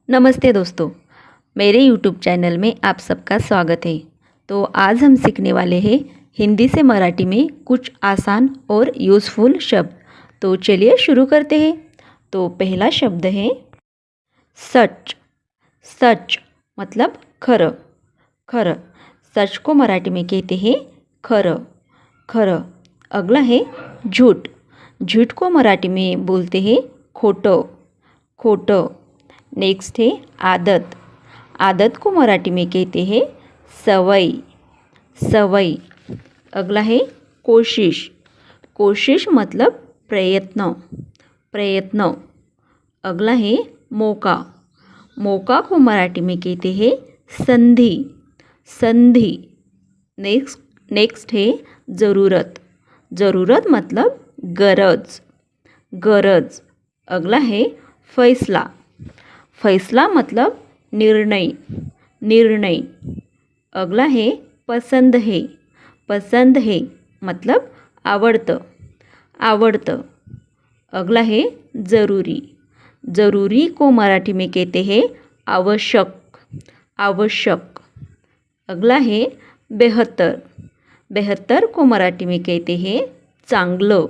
नमस्ते दोस्तों, मेरे YouTube channel में आप सबका स्वागत है। तो आज हम सीखने वाले हैं हिंदी से मराठी में कुछ आसान और यूज़फुल शब्द। तो चलिए शुरू करते हैं। तो पहला शब्द है सच। सच मतलब खरं। खरं, सच को मराठी में कहते हैं खरं। खरं। अगला है झूठ। झूठ को मराठी में बोलते हैं खोटं। खोटं। नेक्स्ट है आदत। आदत को मराठी में कहते हैं सवय। सवय। अगला है कोशिश। कोशिश मतलब प्रयत्न। प्रयत्न। अगला है मौका। मौका को मराठी में कहते हैं संधि। संधि। नेक्स्ट है ज़रूरत। ज़रूरत मतलब गरज। गरज। अगला है फैसला। फैसला मतलब निर्णय। निर्णय। अगला है पसंद है। पसंद है मतलब आवडतं। आवडतं। अगला है ज़रूरी। ज़रूरी को मराठी में कहते हैं आवश्यक। आवश्यक। अगला है बेहतर। बेहतर को मराठी में कहते हैं चांगलं।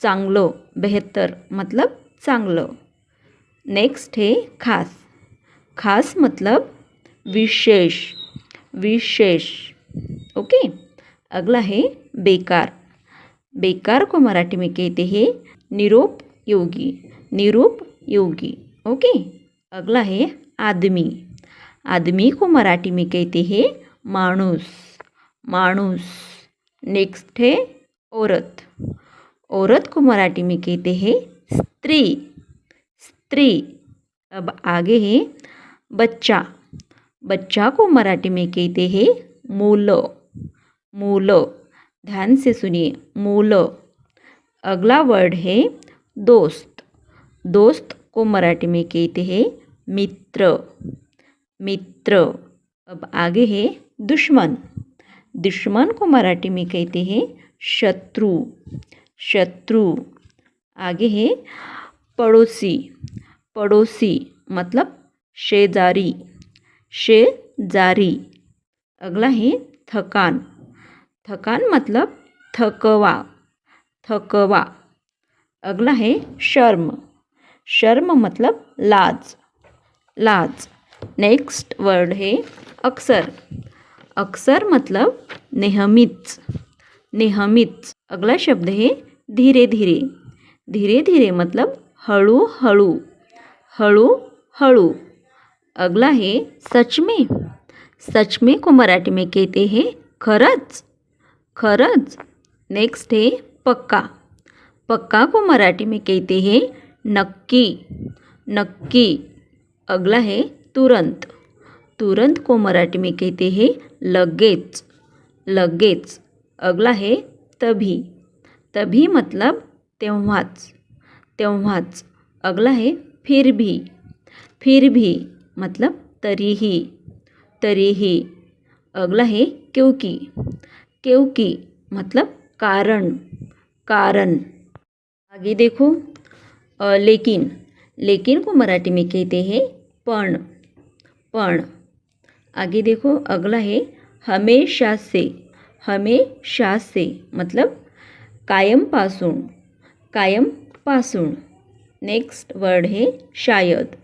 चांगलं। बेहतर मतलब चांगलं। नेक्स्ट है खास। खास मतलब विशेष। विशेष। ओके। अगला है बेकार। बेकार को मराठी में कहते हैं निरुपयोगी। निरुपयोगी। ओके। अगला है आदमी। आदमी को मराठी में कहते हैं माणूस। माणूस। नेक्स्ट है औरत। औरत को मराठी में कहते हैं स्त्री। स्त्री। अब आगे है बच्चा। बच्चा को मराठी में कहते हैं मुलं। मुलं। ध्यान से सुनिए, मुलं। अगला वर्ड है दोस्त। दोस्त को मराठी में कहते हैं मित्र। मित्र। अब आगे है दुश्मन। दुश्मन को मराठी में कहते हैं शत्रु। शत्रु। आगे है पड़ोसी। पड़ोसी मतलब शेजारी। शेजारी। अगला है थकान। थकान मतलब थकवा। थकवा। अगला है शर्म। शर्म मतलब लाज। लाज। नेक्स्ट वर्ड है अक्सर। अक्सर मतलब नेहमीच। नेहमीच। अगला शब्द है धीरे धीरे। धीरे धीरे मतलब हळू हळू। हळू हळू। अगला है सच में। सच में को मराठी में कहते हैं खरंच। खरंच। नेक्स्ट है पक्का। पक्का को मराठी में कहते हैं नक्की। नक्की। अगला है तुरंत। तुरंत को मराठी में कहते हैं लगेच। लगेच। अगला है तभी। तभी मतलब तेव्हाच। तेव्हाच। अगला है फिर भी। फिर भी मतलब तरीही। तरीही। अगला है क्योंकि। क्योंकि मतलब कारण। कारण। आगे देखो लेकिन। लेकिन को मराठी में कहते हैं पण। पण। आगे देखो अगला है हमेशा से। हमेशा से मतलब कायम पासून। कायम पासून। नेक्स्ट वर्ड है शायद।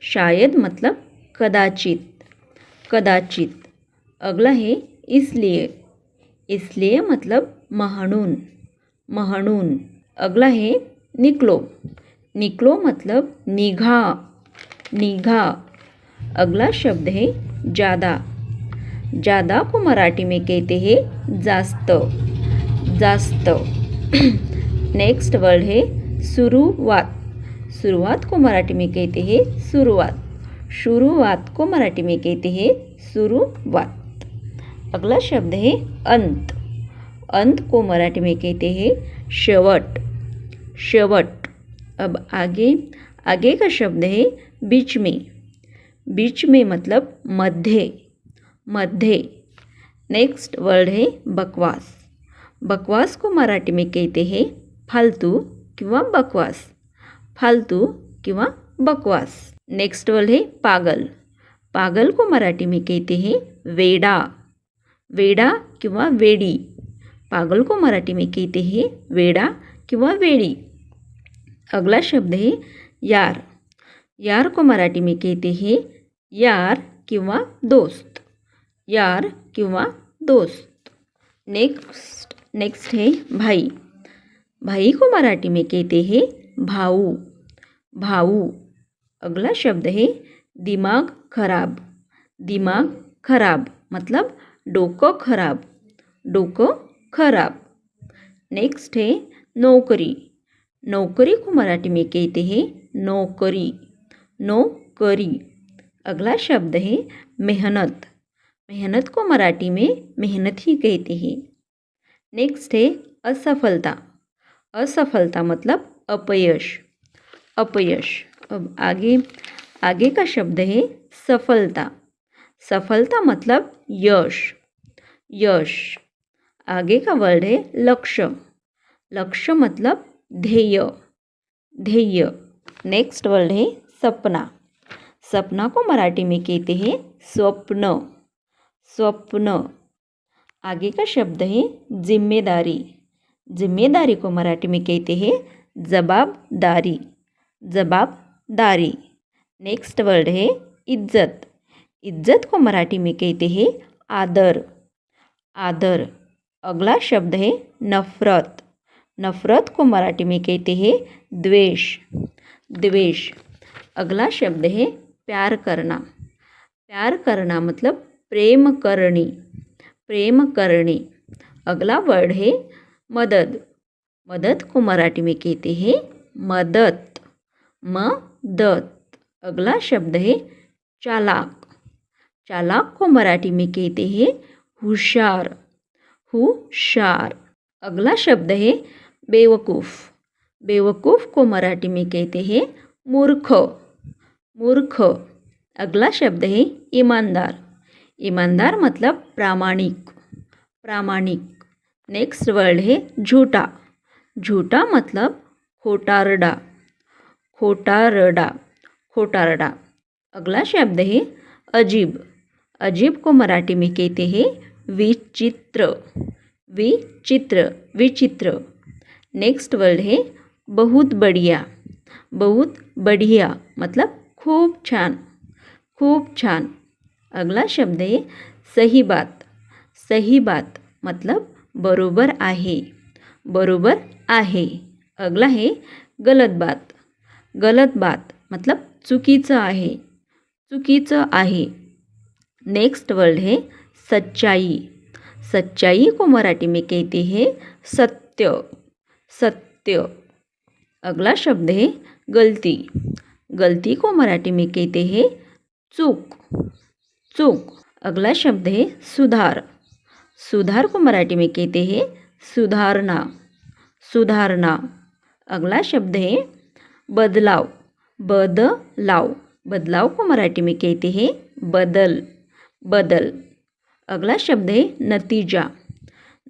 शायद मतलब कदाचित। कदाचित। अगला है इसलिए। इसलिए मतलब म्हणून। म्हणून। अगला है निकलो। निकलो मतलब निघा। निघा। अगला शब्द है ज़्यादा। ज़्यादा को मराठी में कहते हैं जास्त। जास्त। नेक्स्ट वर्ड है शुरुआत। शुरुआत को मराठी में कहते हैं शुरुआत। शुरुआत को मराठी में कहते हैं शुरुआत। अगला शब्द है अंत। अंत को मराठी में कहते हैं शेवट। शेवट। अब आगे का शब्द है बीच में। बीच में मतलब मध्य। मध्य। नेक्स्ट वर्ड है बकवास। बकवास को मराठी में कहते हैं फालतू किंवा बकवास। फालतू किंवा बकवास। नेक्स्ट वर्ड है पागल। पागल को मराठी में कहते हैं वेडा। वेडा किंवा वेडी। पागल को मराठी में कहते हैं वेडा किंवा वेडी। अगला शब्द है यार। यार को मराठी में कहते हैं यार किंवा दोस्त। यार किंवा दोस्त। नेक्स्ट है भाई। भाई को मराठी में कहते हैं भाऊ। भाऊ। अगला शब्द है दिमाग खराब। दिमाग खराब मतलब डोकं खराब। डोकं खराब। नेक्स्ट है नौकरी। नौकरी को मराठी में कहते हैं नौकरी। नौकरी। अगला शब्द है मेहनत। मेहनत को मराठी में मेहनत ही कहते हैं। नेक्स्ट है असफलता। असफलता मतलब अपयश। अपयश। अब आगे का शब्द है सफलता। सफलता मतलब यश। यश। आगे का वर्ड है लक्ष्य। लक्ष्य मतलब ध्येय। ध्येय। नेक्स्ट वर्ड है सपना। सपना को मराठी में कहते हैं स्वप्न। स्वप्न। आगे का शब्द है जिम्मेदारी। जिम्मेदारी को मराठी में कहते हैं जवाबदारी। जवाबदारी। नेक्स्ट वर्ड है इज्जत। इज्जत को मराठी में कहते हैं आदर। आदर। अगला शब्द है नफरत। नफरत को मराठी में कहते हैं द्वेष। द्वेष। अगला शब्द है प्यार करना। प्यार करना मतलब प्रेम करनी। प्रेम करनी। अगला वर्ड है मदद। मदद को मराठी में कहते हैं मदत। मदत। अगला शब्द है चालाक। चालाक को मराठी में कहते हैं होशियार। होशियार। अगला शब्द है बेवकूफ़। बेवकूफ़ को मराठी में कहते हैं मूर्ख। मूर्ख। अगला शब्द है ईमानदार। ईमानदार मतलब प्रामाणिक। प्रामाणिक। नेक्स्ट वर्ड है झूठा। झूठा मतलब खोटारडा। खोटारडा। खोटारडा। अगला शब्द है अजीब। अजीब को मराठी में कहते हैं विचित्र। विचित्र। विचित्र। नेक्स्ट वर्ड है बहुत बढ़िया। बहुत बढ़िया मतलब खूब छान। खूब छान। अगला शब्द है सही बात। सही बात मतलब बरोबर आहे। बरोबर आहे। अगला है गलत बात। गलत बात मतलब चुकीचं आहे। चुकीचं आहे। नेक्स्ट वर्ड है सच्चाई। सच्चाई को मराठी में कहते हैं सत्य। सत्य। अगला शब्द है गलती। गलती को मराठी में कहते हैं चूक। चूक। अगला शब्द है सुधार। सुधार को मराठी में कहते हैं सुधारना। सुधारना। अगला शब्द है बदलाव। बदलाव। बदलाव को मराठी में कहते हैं बदल। बदल। अगला शब्द है नतीजा।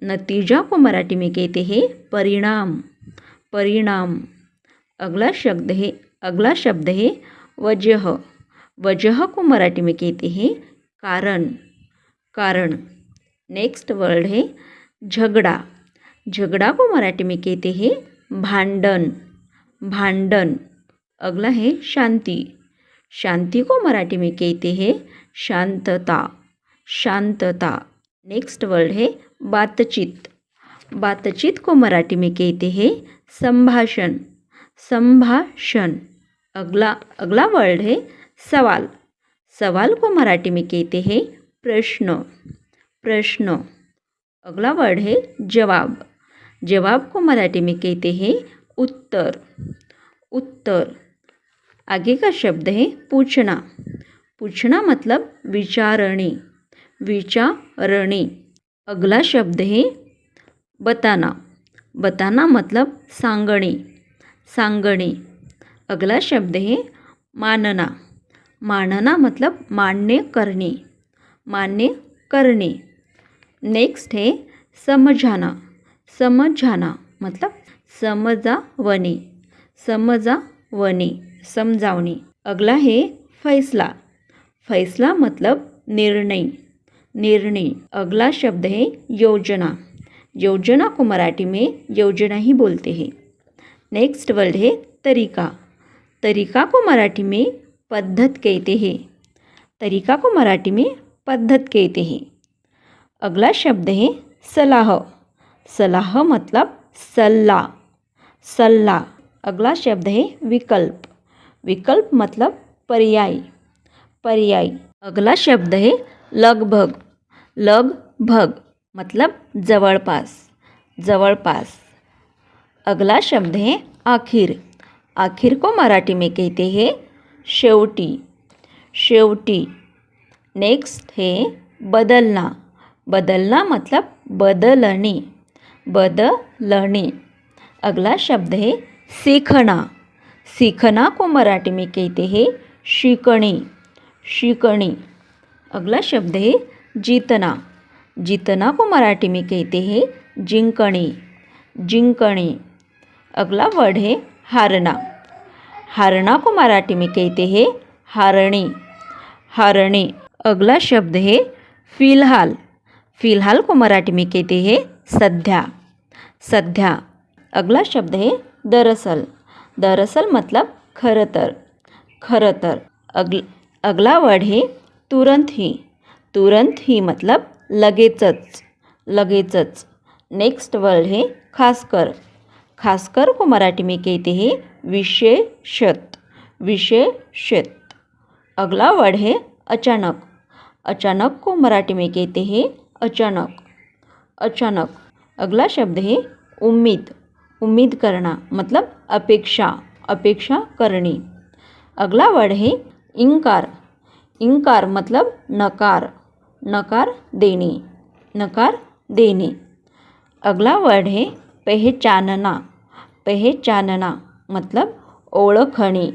नतीजा को मराठी में कहते हैं परिणाम। परिणाम। अगला शब्द है वजह। वजह को मराठी में कहते हैं कारण। कारण। नेक्स्ट वर्ड है झगड़ा। झगड़ा को मराठी में कहते हैं भांडन। भांडन। अगला है शांति। शांति को मराठी में कहते हैं शांतता। शांतता। नेक्स्ट वर्ड है बातचीत। बातचीत को मराठी में कहते हैं संभाषण। संभाषण। अगला वर्ड है सवाल। सवाल को मराठी में कहते हैं प्रश्न। प्रश्न। अगला वर्ड है जवाब। जवाब को मराठी में कहते हैं उत्तर। उत्तर। आगे का शब्द है पूछना। पूछना मतलब विचारणे। विचारणे। अगला शब्द है बताना। बताना मतलब सांगणे। सांगणे। अगला शब्द है मानना। मानना मतलब मान्य करणे। मान्य करणे। नेक्स्ट है समझाना। समझाना मतलब समजावणे। समजावणे। समजावणे। अगला है फैसला। फैसला मतलब निर्णय, निर्णय। अगला शब्द है योजना। योजना को मराठी में योजना ही बोलते हैं। नेक्स्ट वर्ड है तरीका। तरीका को मराठी में पद्धत कहते हैं। तरीका को मराठी में पद्धत कहते हैं। अगला शब्द है सलाह। सलाह मतलब सल्ला, सल्ला। अगला शब्द है विकल्प। विकल्प मतलब पर्याय, पर्याय। अगला शब्द है लगभग। लगभग मतलब जवळपास, जवळपास। अगला शब्द है आखिर। आखिर को मराठी में कहते हैं शेवटी, शेवटी। नेक्स्ट है बदलना। बदलना मतलब बदलणे, बदलणे। अगला शब्द है सीखना। सीखना को मराठी में कहते हैं शिकणे, शिकणे। अगला शब्द है जीतना। जीतना को मराठी में कहते हैं जिंकणे, जिंकणे। अगला वर्ड है हारना। हारना को मराठी में कहते हैं हारणे, हारणे। अगला शब्द है फिलहाल। फिलहाल को मराठी में कहते हैं सध्या, सध्या। अगला शब्द है दरअसल। दरअसल मतलब खरं तर, खरं तर। अगला वर्ड है तुरंत ही। तुरंत ही मतलब लगेचच, लगेचच। नेक्स्ट वर्ड है खासकर। खासकर को मराठी में कहते हैं विशेषत, विशेषत। अगला वर्ड है अचानक। अचानक को मराठी में कहते हैं अचानक, अचानक। अगला शब्द है उम्मीद। उम्मीद करना मतलब अपेक्षा, अपेक्षा करनी। अगला वर्ड है इनकार। इनकार मतलब नकार, नकार देने, नकार देने। अगला वर्ड है पहचानना। पहचानना मतलब ओळखणे,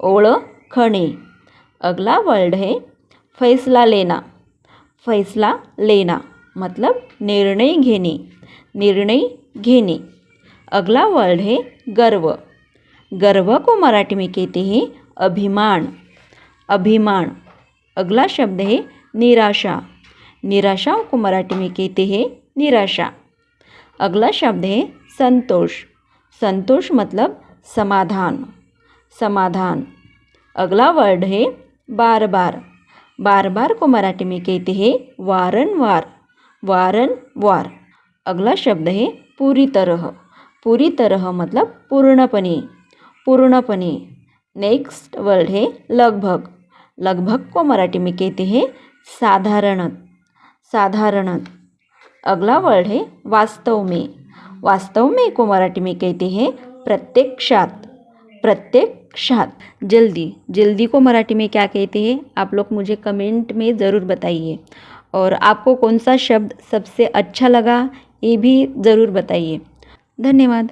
ओळखणे। अगला वर्ड है फैसला लेना। फैसला लेना मतलब निर्णय घेने, निर्णय घेने। अगला वर्ड है गर्व। गर्व को मराठी में कहते हैं अभिमान, अभिमान। अगला शब्द है निराशा। निराशा को मराठी में कहते हैं निराशा। अगला शब्द है संतोष। संतोष मतलब समाधान, समाधान। अगला वर्ड है बार बार। बार बार को मराठी में कहते हैं वारंवार, वारंवार। अगला शब्द है पूरी तरह। पूरी तरह मतलब पूर्णपणे, पूर्णपणे। नेक्स्ट वर्ड है लगभग। लगभग को मराठी में कहते हैं साधारणत, साधारणत। अगला वर्ड है वास्तव में। वास्तव में को मराठी में कहते हैं प्रत्यक्षात, प्रत्यक्षात। जल्दी, जल्दी को मराठी में क्या कहते हैं आप लोग मुझे कमेंट में ज़रूर बताइए। और आपको कौन सा शब्द सबसे अच्छा लगा ये भी ज़रूर बताइए। धन्यवाद।